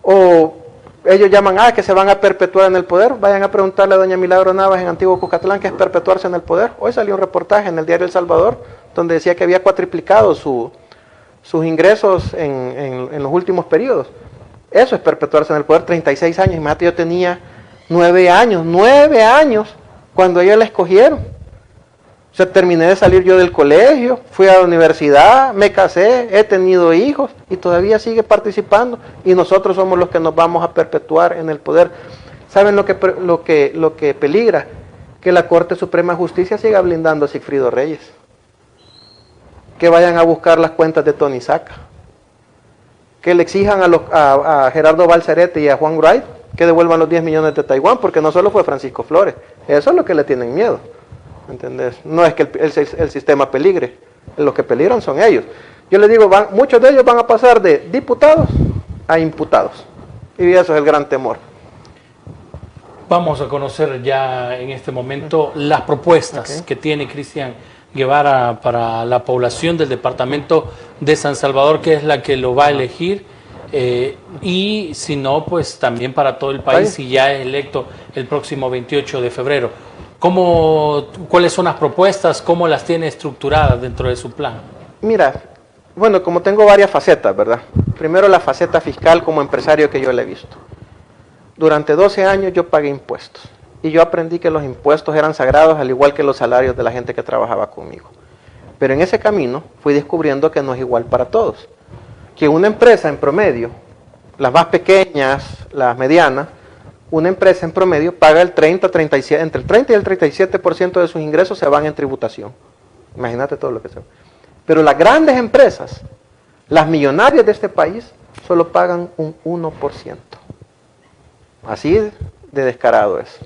O ellos llaman, que se van a perpetuar en el poder. Vayan a preguntarle a doña Milagro Navas en Antiguo Cuscatlán qué es perpetuarse en el poder. Hoy salió un reportaje en el diario El Salvador donde decía que había cuatriplicado sus ingresos en los últimos periodos. Eso es perpetuarse en el poder, 36 años. Imagínate, yo tenía 9 años cuando ellos la escogieron. O sea, terminé de salir yo del colegio, fui a la universidad, me casé, he tenido hijos y todavía sigue participando. Y nosotros somos los que nos vamos a perpetuar en el poder. ¿Saben lo que peligra? Que la Corte Suprema de Justicia siga blindando a Sigfrido Reyes. Que vayan a buscar las cuentas de Tony Saca. Que le exijan a Gerardo Balcerete y a Juan Wright que devuelvan los 10 millones de Taiwán, porque no solo fue Francisco Flores. Eso es lo que le tienen miedo. ¿Entendés? No es que el sistema peligre, los que peligran son ellos. Yo les digo, muchos de ellos van a pasar de diputados a imputados. Y eso es el gran temor. Vamos a conocer ya en este momento las propuestas que tiene Cristian Guevara para la población del departamento de San Salvador, que es la que lo va a elegir. Y si no, pues también para todo el país, si ya es electo el próximo 28 de febrero. ¿Cuáles son las propuestas? ¿Cómo las tiene estructuradas dentro de su plan? Mira, bueno, como tengo varias facetas, ¿verdad? Primero la faceta fiscal como empresario que yo le he visto. Durante 12 años yo pagué impuestos. Y yo aprendí que los impuestos eran sagrados, al igual que los salarios de la gente que trabajaba conmigo. Pero en ese camino fui descubriendo que no es igual para todos. Que una empresa en promedio, las más pequeñas, las medianas, una empresa en promedio paga entre el 30 y el 37% de sus ingresos se van en tributación. Imagínate todo lo que se va. Pero las grandes empresas, las millonarias de este país, solo pagan un 1%. Así de descarado es.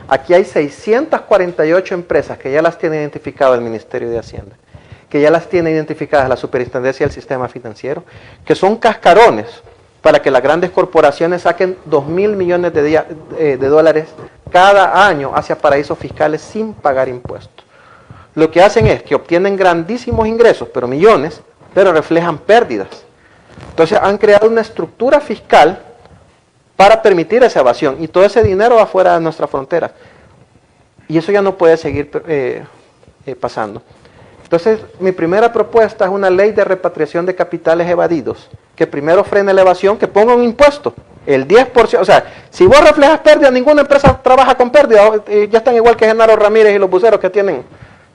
Aquí hay 648 empresas que ya las tiene identificado el Ministerio de Hacienda, que ya las tiene identificadas la Superintendencia del Sistema Financiero, que son cascarones para que las grandes corporaciones saquen 2.000 millones de dólares cada año hacia paraísos fiscales sin pagar impuestos. Lo que hacen es que obtienen grandísimos ingresos, pero millones, pero reflejan pérdidas. Entonces han creado una estructura fiscal para permitir esa evasión, y todo ese dinero va fuera de nuestras fronteras. Y eso ya no puede seguir pasando. Entonces, mi primera propuesta es una ley de repatriación de capitales evadidos, que primero frene la evasión, que ponga un impuesto, el 10%. O sea, si vos reflejas pérdida, ninguna empresa trabaja con pérdida. Ya están igual que Genaro Ramírez y los buceros que tienen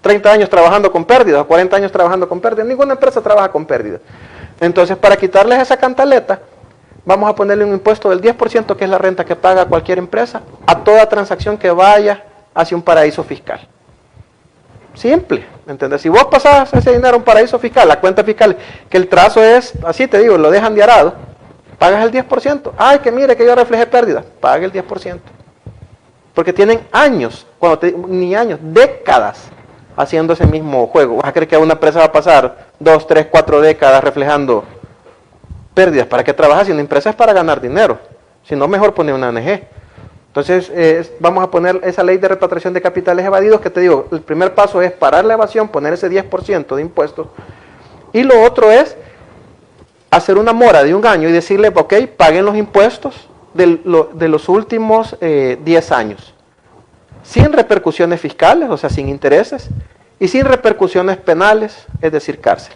30 años trabajando con pérdida, o 40 años trabajando con pérdida. Ninguna empresa trabaja con pérdida. Entonces, para quitarles esa cantaleta, vamos a ponerle un impuesto del 10%, que es la renta que paga cualquier empresa, a toda transacción que vaya hacia un paraíso fiscal. Simple, ¿entendés? Si vos pasás ese dinero a un paraíso fiscal, la cuenta fiscal, que el trazo es, así te digo, lo dejan de arado, pagas el 10%. Ay, que mire que yo reflejé pérdida, paga el 10%. Porque tienen años, ni años, décadas, haciendo ese mismo juego. ¿Vas a creer que una empresa va a pasar 2, 3, 4 décadas reflejando pérdidas? ¿Para qué trabajas? Si una empresa es para ganar dinero. Si no, mejor poner una ONG. Entonces, vamos a poner esa ley de repatriación de capitales evadidos, que te digo, el primer paso es parar la evasión, poner ese 10% de impuestos, y lo otro es hacer una mora de 1 año y decirle, ok, paguen los impuestos de los últimos 10 años, sin repercusiones fiscales, o sea, sin intereses, y sin repercusiones penales, es decir, cárcel.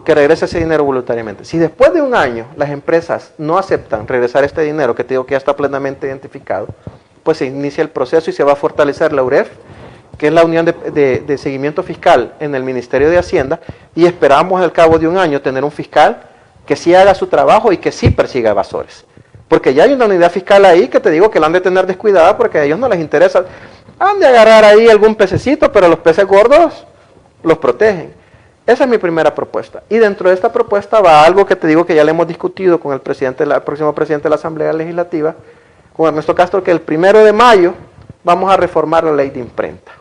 Que regrese ese dinero voluntariamente. Si después de 1 año las empresas no aceptan regresar este dinero, que te digo que ya está plenamente identificado, pues se inicia el proceso y se va a fortalecer la UREF, que es la Unión de Seguimiento Fiscal en el Ministerio de Hacienda, y esperamos al cabo de 1 año tener un fiscal que sí haga su trabajo y que sí persiga evasores. Porque ya hay una unidad fiscal ahí que te digo que la han de tener descuidada porque a ellos no les interesa. Han de agarrar ahí algún pececito, pero los peces gordos los protegen. Esa es mi primera propuesta. Y dentro de esta propuesta va algo que te digo que ya le hemos discutido con el próximo presidente de la Asamblea Legislativa, con Ernesto Castro, que el 1 de mayo vamos a reformar la ley de imprenta.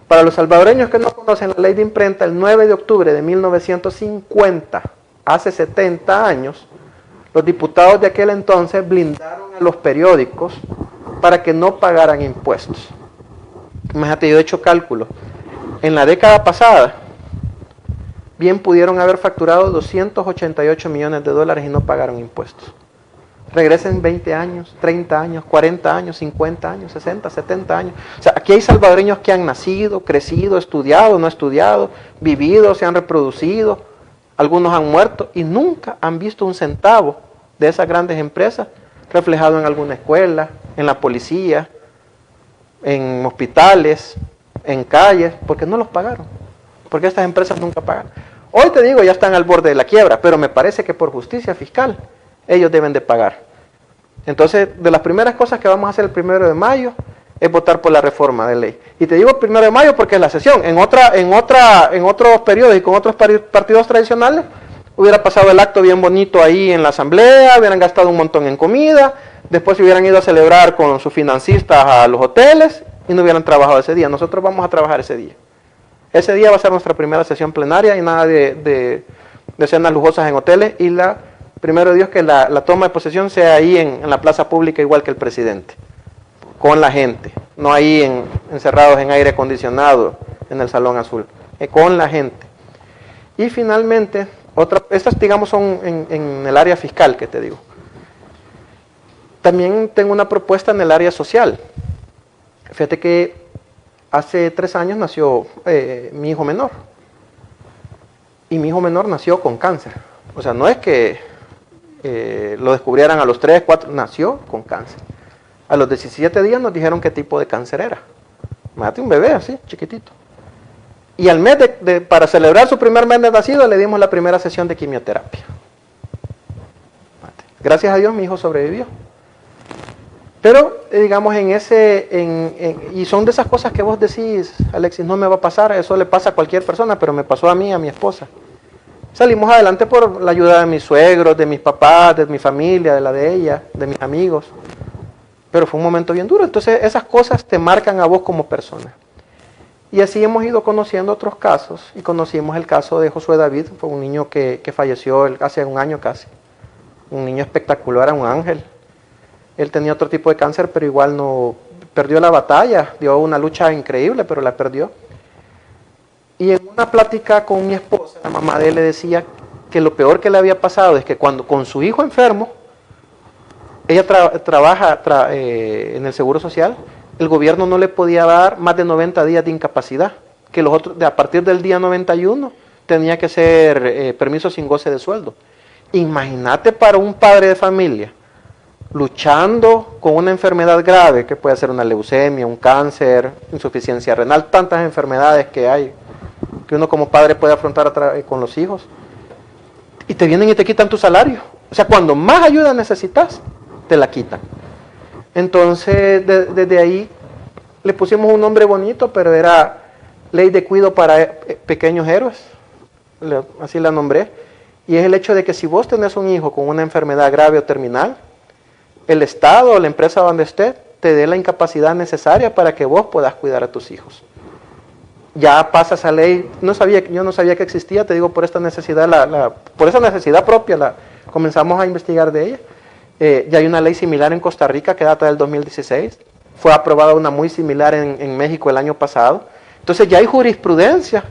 Para los salvadoreños que no conocen la ley de imprenta, el 9 de octubre de 1950, hace 70 años, los diputados de aquel entonces blindaron a los periódicos para que no pagaran impuestos. Imagínate, yo he hecho cálculos. En la década pasada, bien pudieron haber facturado 288 millones de dólares y no pagaron impuestos. Regresen 20 años, 30 años, 40 años, 50 años, 60, 70 años. O sea, aquí hay salvadoreños que han nacido, crecido, estudiado, no estudiado, vivido, se han reproducido, algunos han muerto y nunca han visto un centavo de esas grandes empresas reflejado en alguna escuela, en la policía, en hospitales, en calles, porque no los pagaron, porque estas empresas nunca pagan. Hoy te digo, ya están al borde de la quiebra, pero me parece que por justicia fiscal ellos deben de pagar. Entonces, de las primeras cosas que vamos a hacer el 1 de mayo es votar por la reforma de ley. Y te digo 1 de mayo porque es la sesión. En otros periodos y con otros partidos tradicionales hubiera pasado el acto bien bonito ahí en la asamblea, hubieran gastado un montón en comida, después se hubieran ido a celebrar con sus financistas a los hoteles y no hubieran trabajado ese día. Nosotros vamos a trabajar ese día. Ese día va a ser nuestra primera sesión plenaria y nada de cenas lujosas en hoteles y primero Dios que la toma de posesión sea ahí en la plaza pública igual que el presidente, con la gente, no ahí encerrados en aire acondicionado en el Salón Azul, con la gente. Y finalmente, estas digamos son en el área fiscal que te digo. También tengo una propuesta en el área social. Fíjate que hace 3 años nació mi hijo menor. Y mi hijo menor nació con cáncer. O sea, no es que lo descubrieran a los 3, 4, nació con cáncer. A los 17 días nos dijeron qué tipo de cáncer era. Imagínate un bebé así, chiquitito. Y al mes para celebrar su primer mes de nacido le dimos la primera sesión de quimioterapia. Gracias a Dios mi hijo sobrevivió. Pero, digamos, y son de esas cosas que vos decís, Alexis, no me va a pasar, eso le pasa a cualquier persona, pero me pasó a mí, a mi esposa. Salimos adelante por la ayuda de mis suegros, de mis papás, de mi familia, de la de ella, de mis amigos. Pero fue un momento bien duro, entonces esas cosas te marcan a vos como persona. Y así hemos ido conociendo otros casos, y conocimos el caso de Josué David, fue un niño que falleció hace un año casi. Un niño espectacular, un ángel. Él tenía otro tipo de cáncer, pero igual no perdió la batalla, dio una lucha increíble, pero la perdió. Y en una plática con mi esposa, la mamá de él le decía que lo peor que le había pasado es que cuando con su hijo enfermo, ella trabaja en el Seguro Social, el gobierno no le podía dar más de 90 días de incapacidad, que los otros, a partir del día 91 tenía que ser permiso sin goce de sueldo. Imagínate para un padre de familia, luchando con una enfermedad grave, que puede ser una leucemia, un cáncer, insuficiencia renal, tantas enfermedades que hay, que uno como padre puede afrontar con los hijos, y te vienen y te quitan tu salario. O sea, cuando más ayuda necesitas, te la quitan. Entonces, desde ahí le pusimos un nombre bonito, pero era Ley de Cuido para Pequeños Héroes, así la nombré, y es el hecho de que si vos tenés un hijo con una enfermedad grave o terminal, el Estado o la empresa donde esté te dé la incapacidad necesaria para que vos puedas cuidar a tus hijos. Ya pasa esa ley, yo no sabía que existía, te digo, por esta necesidad, por esa necesidad propia, comenzamos a investigar de ella. Ya hay una ley similar en Costa Rica que data del 2016, fue aprobada una muy similar en México el año pasado. Entonces ya hay jurisprudencia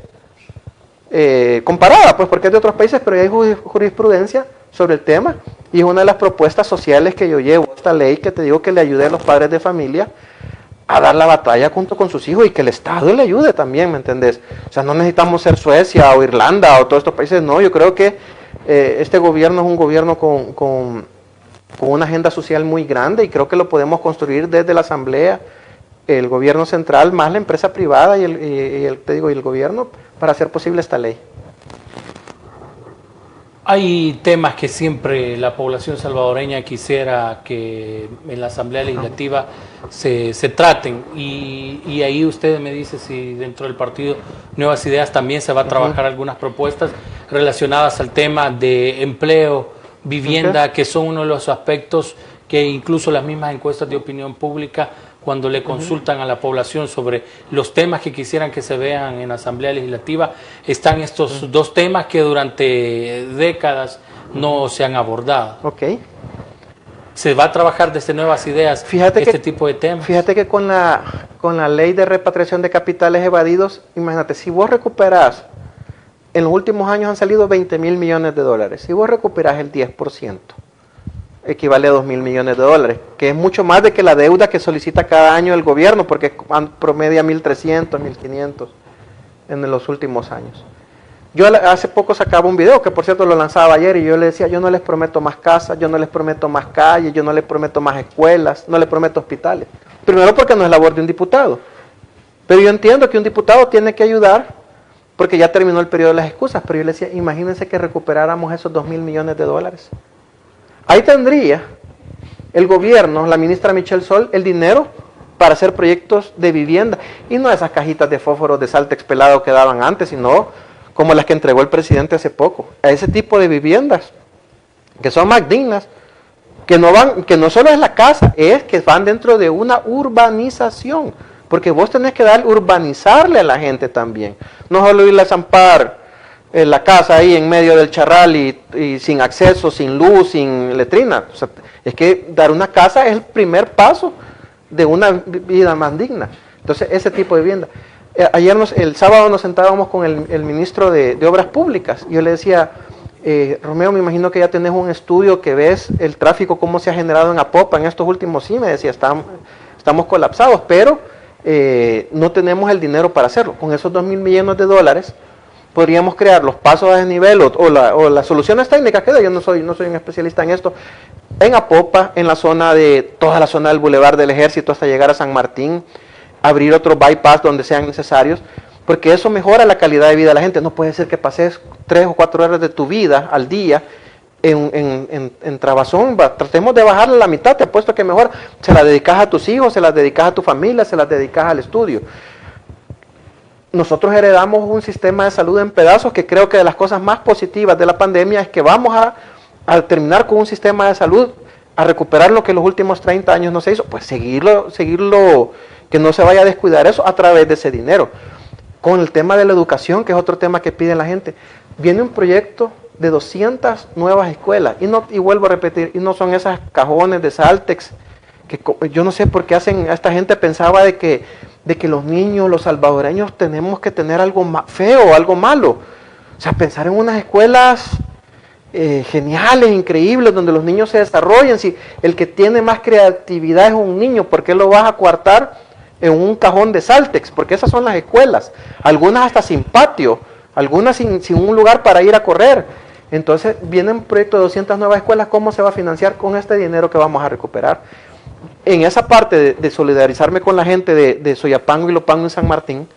comparada, pues porque es de otros países, pero ya hay jurisprudencia sobre el tema, y es una de las propuestas sociales que yo llevo, esta ley que te digo que le ayude a los padres de familia a dar la batalla junto con sus hijos y que el Estado le ayude también, ¿me entendés? O sea, no necesitamos ser Suecia o Irlanda o todos estos países, no, yo creo que este gobierno es un gobierno con una agenda social muy grande y creo que lo podemos construir desde la Asamblea, el gobierno central, más la empresa privada y el gobierno para hacer posible esta ley. Hay temas que siempre la población salvadoreña quisiera que en la Asamblea Legislativa se traten y ahí usted me dice si dentro del partido Nuevas Ideas también se va a trabajar algunas propuestas relacionadas al tema de empleo, vivienda, que son uno de los aspectos que incluso las mismas encuestas de opinión pública, cuando le consultan a la población sobre los temas que quisieran que se vean en la Asamblea Legislativa, están estos dos temas que durante décadas no se han abordado. Ok. ¿Se va a trabajar desde Nuevas Ideas tipo de temas? Fíjate que con la ley de repatriación de capitales evadidos, imagínate, si vos recuperás en los últimos años han salido 20.000 millones de dólares. Si vos recuperás el 10%, equivale a 2.000 millones de dólares, que es mucho más de que la deuda que solicita cada año el gobierno, porque promedia 1.300, 1.500 en los últimos años. Yo hace poco sacaba un video, que por cierto lo lanzaba ayer, y yo le decía, yo no les prometo más casas, yo no les prometo más calles, yo no les prometo más escuelas, no les prometo hospitales. Primero porque no es labor de un diputado. Pero yo entiendo que un diputado tiene que ayudar, porque ya terminó el periodo de las excusas, pero yo le decía, imagínense que recuperáramos esos 2.000 millones de dólares. Ahí tendría el gobierno, la ministra Michelle Sol, el dinero para hacer proyectos de vivienda, y no esas cajitas de fósforos de Saltex pelado que daban antes, sino como las que entregó el presidente hace poco, a ese tipo de viviendas, que son más dignas, que no solo es la casa, es que van dentro de una urbanización, porque vos tenés que urbanizarle a la gente también, no solo irle a zampar la casa ahí en medio del charral y sin acceso, sin luz, sin letrina. O sea, es que dar una casa es el primer paso de una vida más digna. Entonces, ese tipo de vivienda. El sábado nos sentábamos con el ministro de Obras Públicas y yo le decía, Romeo, me imagino que ya tenés un estudio que ves el tráfico, cómo se ha generado en Apopa en estos últimos, sí, me decía, estamos colapsados, pero no tenemos el dinero para hacerlo. Con esos 2.000 millones de dólares podríamos crear los pasos a desnivel o las soluciones técnicas, que yo no soy un especialista en esto, en Apopa, en toda la zona del Boulevard del Ejército hasta llegar a San Martín, abrir otros bypass donde sean necesarios, porque eso mejora la calidad de vida de la gente. No puede ser que pases 3 o 4 horas de tu vida al día en trabazón. Tratemos de bajarle la mitad, te apuesto que mejor se la dedicas a tus hijos, se las dedicas a tu familia, se las dedicas al estudio. Nosotros heredamos un sistema de salud en pedazos, que creo que de las cosas más positivas de la pandemia es que vamos a terminar con un sistema de salud, a recuperar lo que en los últimos 30 años no se hizo, pues seguirlo, que no se vaya a descuidar eso a través de ese dinero. Con el tema de la educación, que es otro tema que pide la gente, viene un proyecto de 200 nuevas escuelas, y vuelvo a repetir, y no son esas cajones de Saltex, que yo no sé por qué esta gente pensaba de que los niños, los salvadoreños, tenemos que tener algo feo, algo malo. O sea, pensar en unas escuelas geniales, increíbles, donde los niños se desarrollen. Si el que tiene más creatividad es un niño, ¿por qué lo vas a coartar en un cajón de Saltex? Porque esas son las escuelas, algunas hasta sin patio, algunas sin un lugar para ir a correr. Entonces viene un proyecto de 200 nuevas escuelas. ¿Cómo se va a financiar con este dinero que vamos a recuperar? En esa parte de solidarizarme con la gente de Soyapango y Lopango en San Martín,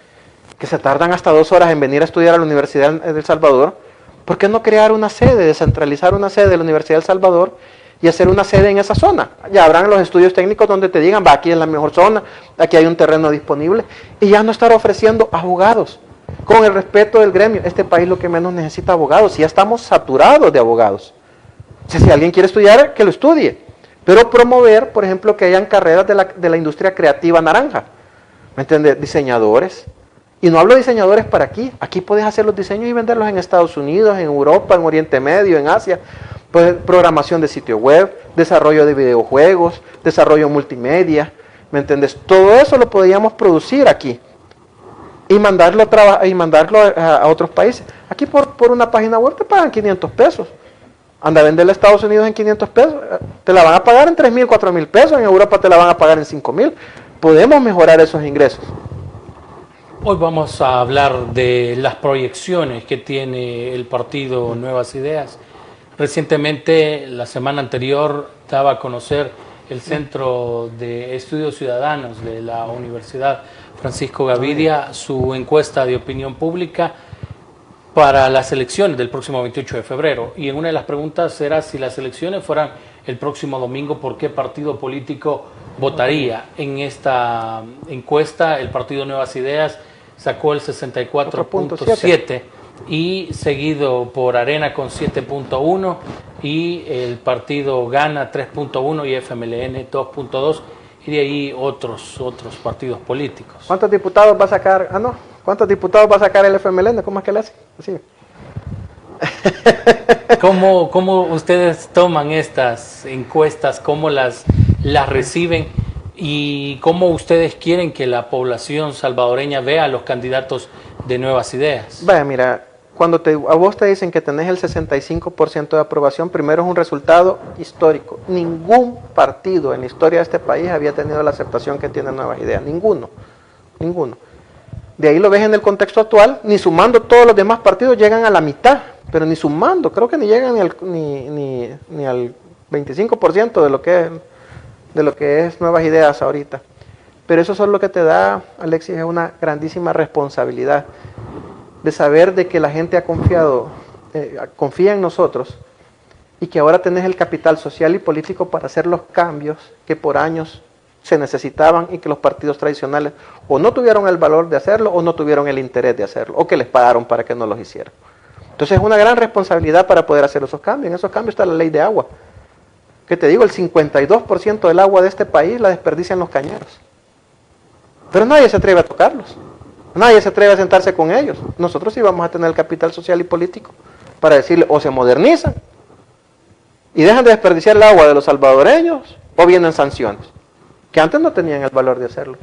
que se tardan hasta 2 horas en venir a estudiar a la Universidad de El Salvador, ¿por qué no crear una sede, descentralizar una sede de la Universidad de El Salvador y hacer una sede en esa zona? Ya habrán los estudios técnicos donde te digan, aquí es la mejor zona, aquí hay un terreno disponible, y ya no estar ofreciendo abogados. Con el respeto del gremio, este país lo que menos necesita abogados, ya estamos saturados de abogados. O sea, si alguien quiere estudiar, que lo estudie, pero promover, por ejemplo, que hayan carreras de la industria creativa naranja, ¿me entiendes? Diseñadores. Y no hablo de diseñadores para aquí puedes hacer los diseños y venderlos en Estados Unidos, en Europa, en Oriente Medio, en Asia. Pues, programación de sitio web, desarrollo de videojuegos, desarrollo multimedia, ¿me entiendes? Todo eso lo podríamos producir aquí y mandarlo a otros países. Aquí por una página web te pagan 500 pesos. Anda a venderle a Estados Unidos en 500 pesos, te la van a pagar en 3.000, 4.000 pesos, en Europa te la van a pagar en 5.000. Podemos mejorar esos ingresos. Hoy vamos a hablar de las proyecciones que tiene el partido Nuevas Ideas. Recientemente, la semana anterior, daba a conocer el Centro de Estudios Ciudadanos de la Universidad Francisco Gavidia su encuesta de opinión pública para las elecciones del próximo 28 de febrero. Y en una de las preguntas era si las elecciones fueran el próximo domingo, ¿por qué partido político votaría? En esta encuesta, el partido Nuevas Ideas sacó el 64.7 y seguido por Arena con 7.1 y el partido Gana 3.1 y FMLN 2.2 y de ahí otros partidos políticos. ¿Cuántos diputados va a sacar? ¿Cuántos diputados va a sacar el FMLN? ¿Cómo es que le hace? Así. ¿Cómo ustedes toman estas encuestas? ¿Cómo las reciben? ¿Y cómo ustedes quieren que la población salvadoreña vea a los candidatos de Nuevas Ideas? Vaya, mira, cuando a vos te dicen que tenés el 65% de aprobación, primero es un resultado histórico. Ningún partido en la historia de este país había tenido la aceptación que tiene Nuevas Ideas. Ninguno. De ahí lo ves en el contexto actual, ni sumando todos los demás partidos llegan a la mitad, pero ni sumando, creo que ni llegan ni al 25% de lo que es Nuevas Ideas ahorita. Pero eso es lo que te da, Alexis, es una grandísima responsabilidad de saber de que la gente ha confiado, confía en nosotros y que ahora tenés el capital social y político para hacer los cambios que por años se necesitaban y que los partidos tradicionales o no tuvieron el valor de hacerlo o no tuvieron el interés de hacerlo o que les pagaron para que no los hicieran. Entonces es una gran responsabilidad para poder hacer esos cambios. En esos cambios está la ley de agua. Que te digo, el 52% del agua de este país la desperdician los cañeros. Pero nadie se atreve a tocarlos. Nadie se atreve a sentarse con ellos. Nosotros sí vamos a tener el capital social y político para decirle o se modernizan y dejan de desperdiciar el agua de los salvadoreños o vienen sanciones, que antes no tenían el valor de hacerlo.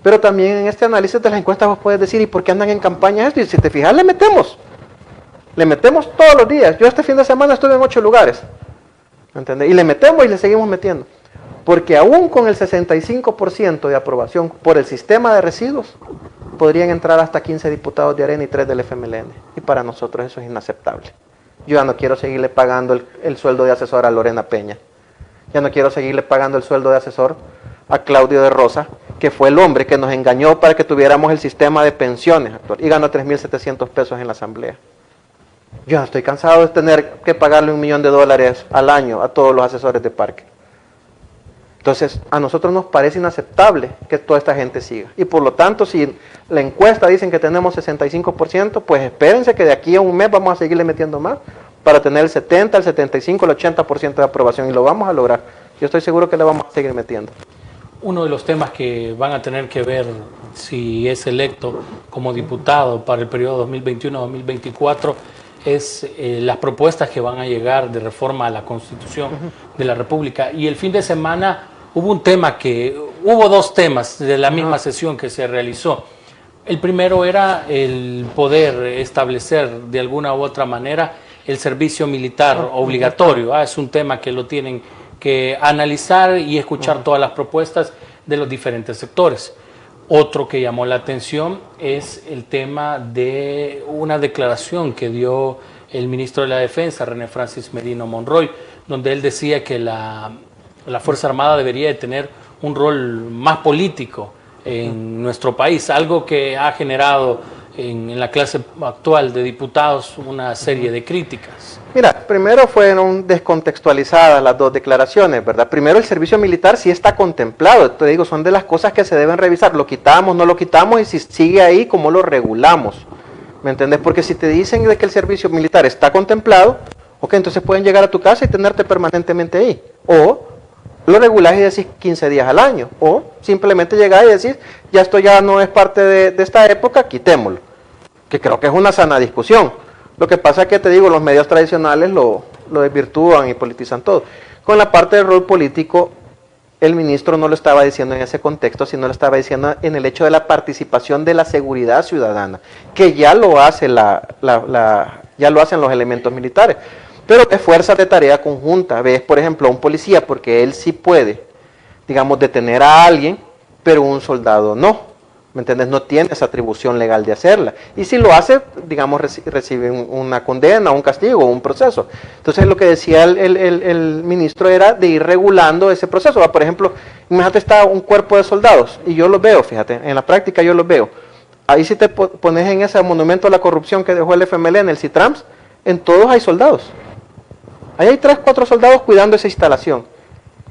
Pero también en este análisis de las encuestas vos puedes decir, ¿y por qué andan en campaña esto? Y si te fijas, le metemos todos los días. Yo este fin de semana estuve en 8 lugares, ¿entendés? Y le metemos y le seguimos metiendo. Porque aún con el 65% de aprobación por el sistema de residuos, podrían entrar hasta 15 diputados de Arena y 3 del FMLN. Y para nosotros eso es inaceptable. Yo ya no quiero seguirle pagando el sueldo de asesor a Lorena Peña. Ya no quiero seguirle pagando el sueldo de asesor a Claudio de Rosa, que fue el hombre que nos engañó para que tuviéramos el sistema de pensiones actual. Y gana 3.700 pesos en la asamblea. Yo estoy cansado de tener que pagarle $1 millón al año a todos los asesores de parque. Entonces, a nosotros nos parece inaceptable que toda esta gente siga. Y por lo tanto, si la encuesta dicen que tenemos 65%, pues espérense que de aquí a un mes vamos a seguirle metiendo más para tener el 70, el 75, el 80% de aprobación. Y lo vamos a lograr. Yo estoy seguro que le vamos a seguir metiendo. Uno de los temas que van a tener que ver si es electo como diputado para el periodo 2021-2024 es las propuestas que van a llegar de reforma a la Constitución de la República. Y el fin de semana hubo dos temas de la misma sesión que se realizó. El primero era el poder establecer de alguna u otra manera el servicio militar obligatorio. Es un tema que lo tienen que analizar y escuchar todas las propuestas de los diferentes sectores. Otro que llamó la atención es el tema de una declaración que dio el ministro de la Defensa, René Francis Merino Monroy, donde él decía que la Fuerza Armada debería de tener un rol más político en nuestro país, algo que ha generado en la clase actual de diputados una serie de críticas. Mira, primero fueron descontextualizadas las dos declaraciones, ¿verdad? Primero, el servicio militar sí está contemplado, te digo, son de las cosas que se deben revisar, lo quitamos, no lo quitamos, y si sigue ahí, ¿cómo lo regulamos? ¿Me entiendes? Porque si te dicen de que el servicio militar está contemplado, ok, entonces pueden llegar a tu casa y tenerte permanentemente ahí, o lo regulás y decís 15 días al año, o simplemente llegás y decís, ya esto ya no es parte de esta época, quitémoslo, que creo que es una sana discusión. Lo que pasa es que, te digo, los medios tradicionales lo desvirtúan y politizan todo. Con la parte del rol político, el ministro no lo estaba diciendo en ese contexto, sino lo estaba diciendo en el hecho de la participación de la seguridad ciudadana, que ya lo hace ya lo hacen los elementos militares, pero es fuerza de tarea conjunta. Ves, por ejemplo, a un policía, porque él sí puede, digamos, detener a alguien, pero un soldado no. ¿Me entiendes? No tiene esa atribución legal de hacerla. Y si lo hace, digamos, recibe una condena, un castigo, un proceso. Entonces, lo que decía el ministro era de ir regulando ese proceso. Por ejemplo, imagínate, está un cuerpo de soldados, y yo los veo, fíjate, en la práctica yo los veo. Ahí si te pones en ese monumento a la corrupción que dejó el FMLN, el CITRAMS, en todos hay soldados. Ahí hay 3, 4 soldados cuidando esa instalación.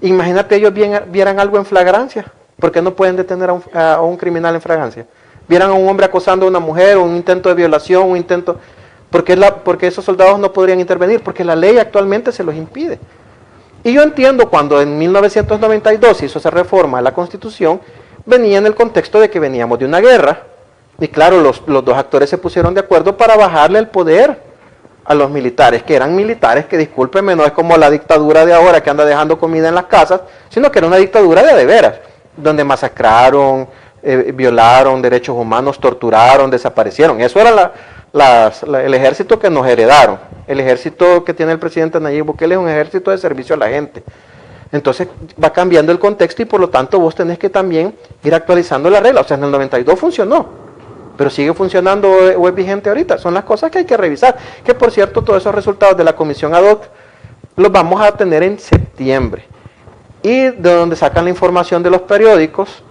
Imagínate ellos vieran algo en flagrancia. ¿Por qué no pueden detener a un criminal en fragancia? Vieran a un hombre acosando a una mujer, un intento de violación, un intento... ¿Por qué esos soldados no podrían intervenir? Porque la ley actualmente se los impide. Y yo entiendo cuando en 1992 hizo esa reforma a la Constitución, venía en el contexto de que veníamos de una guerra. Y claro, los dos actores se pusieron de acuerdo para bajarle el poder a los militares, que eran militares que, discúlpenme, no es como la dictadura de ahora que anda dejando comida en las casas, sino que era una dictadura de veras, donde masacraron, violaron derechos humanos, torturaron, desaparecieron. Eso era el ejército que nos heredaron. El ejército que tiene el presidente Nayib Bukele es un ejército de servicio a la gente. Entonces va cambiando el contexto y por lo tanto vos tenés que también ir actualizando la regla. O sea, en el 92 funcionó, pero sigue funcionando o es vigente ahorita. Son las cosas que hay que revisar. Que por cierto, todos esos resultados de la comisión ad hoc los vamos a tener en septiembre. Y de donde sacan la información de los periódicos,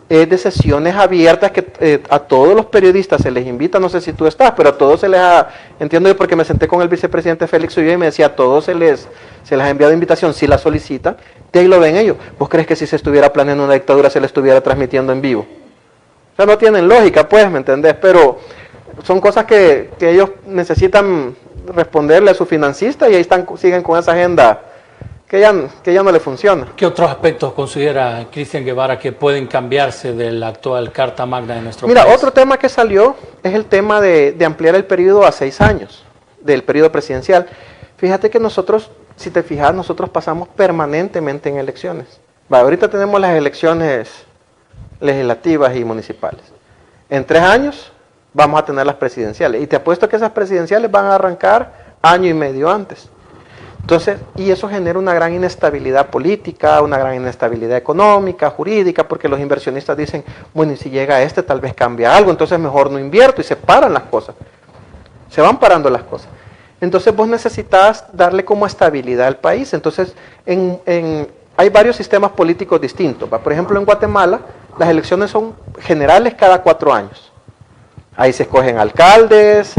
de sesiones abiertas que a todos los periodistas se les invita, no sé si tú estás, pero a todos se les ha, entiendo yo porque me senté con el vicepresidente Félix Ulloa y me decía, a todos se les ha enviado invitación, si la solicitan, de ahí lo ven ellos. ¿Vos crees que si se estuviera planeando una dictadura se le estuviera transmitiendo en vivo? O sea, no tienen lógica, pues, ¿me entendés? Pero son cosas que ellos necesitan responderle a su financista y ahí siguen con esa agenda que ya no le funciona. ¿Qué otros aspectos considera Cristian Guevara que pueden cambiarse de la actual Carta Magna de nuestro país? Mira, otro tema que salió es el tema de ampliar el periodo a 6 años, del periodo presidencial. Fíjate que nosotros, si te fijas, nosotros pasamos permanentemente en elecciones. Ahorita tenemos las elecciones legislativas y municipales. En 3 años vamos a tener las presidenciales. Y te apuesto que esas presidenciales van a arrancar año y medio antes. Entonces, y eso genera una gran inestabilidad política, una gran inestabilidad económica, jurídica, porque los inversionistas dicen, bueno, y si llega tal vez cambia algo, entonces mejor no invierto, y se paran las cosas. Se van parando las cosas. Entonces vos necesitas darle como estabilidad al país. Entonces, hay varios sistemas políticos distintos. Por ejemplo, en Guatemala, las elecciones son generales cada 4 años. Ahí se escogen alcaldes,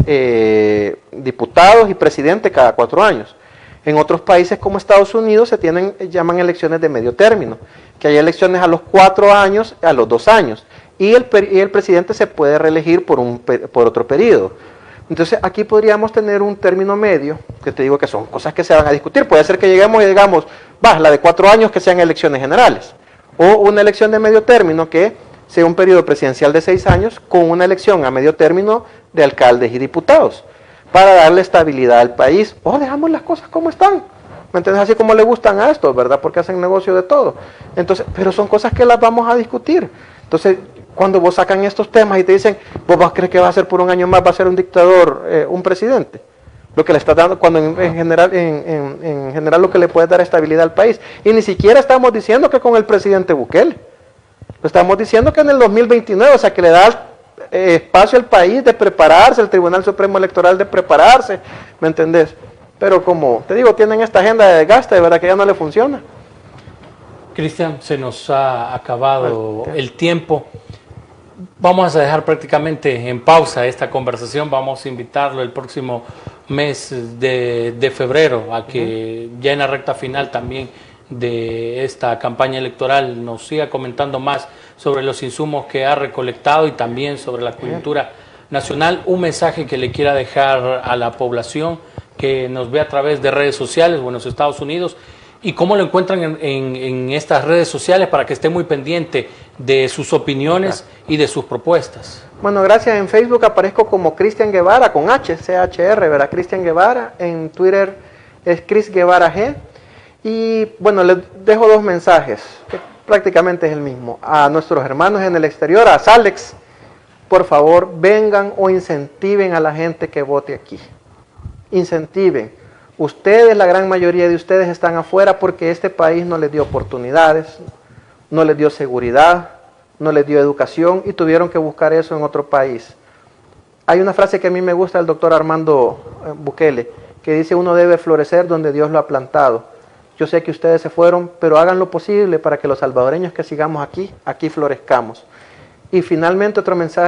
diputados y presidente cada 4 años. En otros países como Estados Unidos se llaman elecciones de medio término, que hay elecciones a los 4 años, a los 2 años, y el presidente se puede reelegir por otro periodo. Entonces aquí podríamos tener un término medio, que te digo que son cosas que se van a discutir. Puede ser que lleguemos y digamos, la de 4 años que sean elecciones generales, o una elección de medio término que sea un periodo presidencial de 6 años con una elección a medio término de alcaldes y diputados, para darle estabilidad al país, o dejamos las cosas como están, ¿me entiendes? Así como le gustan a estos, ¿verdad? Porque hacen negocio de todo. Entonces, pero son cosas que las vamos a discutir. Entonces, cuando vos sacan estos temas y te dicen, ¿vos crees que va a ser por un año más, va a ser un dictador, un presidente? Lo que le está dando, cuando en general lo que le puede dar estabilidad al país. Y ni siquiera estamos diciendo que con el presidente Bukele. Lo estamos diciendo que en el 2029, o sea, que le da espacio al país de prepararse, el Tribunal Supremo Electoral de prepararse, ¿me entendés? Pero como te digo, tienen esta agenda de desgaste, de verdad que ya no le funciona. Cristian, se nos ha acabado el tiempo. Vamos a dejar prácticamente en pausa esta conversación. Vamos a invitarlo el próximo mes de febrero a que ya en la recta final también de esta campaña electoral nos siga comentando más sobre los insumos que ha recolectado y también sobre la coyuntura nacional. Un mensaje que le quiera dejar a la población que nos ve a través de redes sociales o en los Estados Unidos, y cómo lo encuentran en estas redes sociales para que esté muy pendiente de sus opiniones y de sus propuestas. Bueno, gracias. En Facebook aparezco como Cristian Guevara, con H, C-H-R, ¿verdad? Cristian Guevara. En Twitter es Cris Guevara G. Y bueno, les dejo 2 mensajes, que prácticamente es el mismo. A nuestros hermanos en el exterior, a Salex, por favor, vengan o incentiven a la gente que vote aquí. Incentiven. Ustedes, la gran mayoría de ustedes están afuera porque este país no les dio oportunidades, no les dio seguridad, no les dio educación y tuvieron que buscar eso en otro país. Hay una frase que a mí me gusta del doctor Armando Bukele, que dice: uno debe florecer donde Dios lo ha plantado. Yo sé que ustedes se fueron, pero hagan lo posible para que los salvadoreños que sigamos aquí florezcamos. Y finalmente otro mensaje.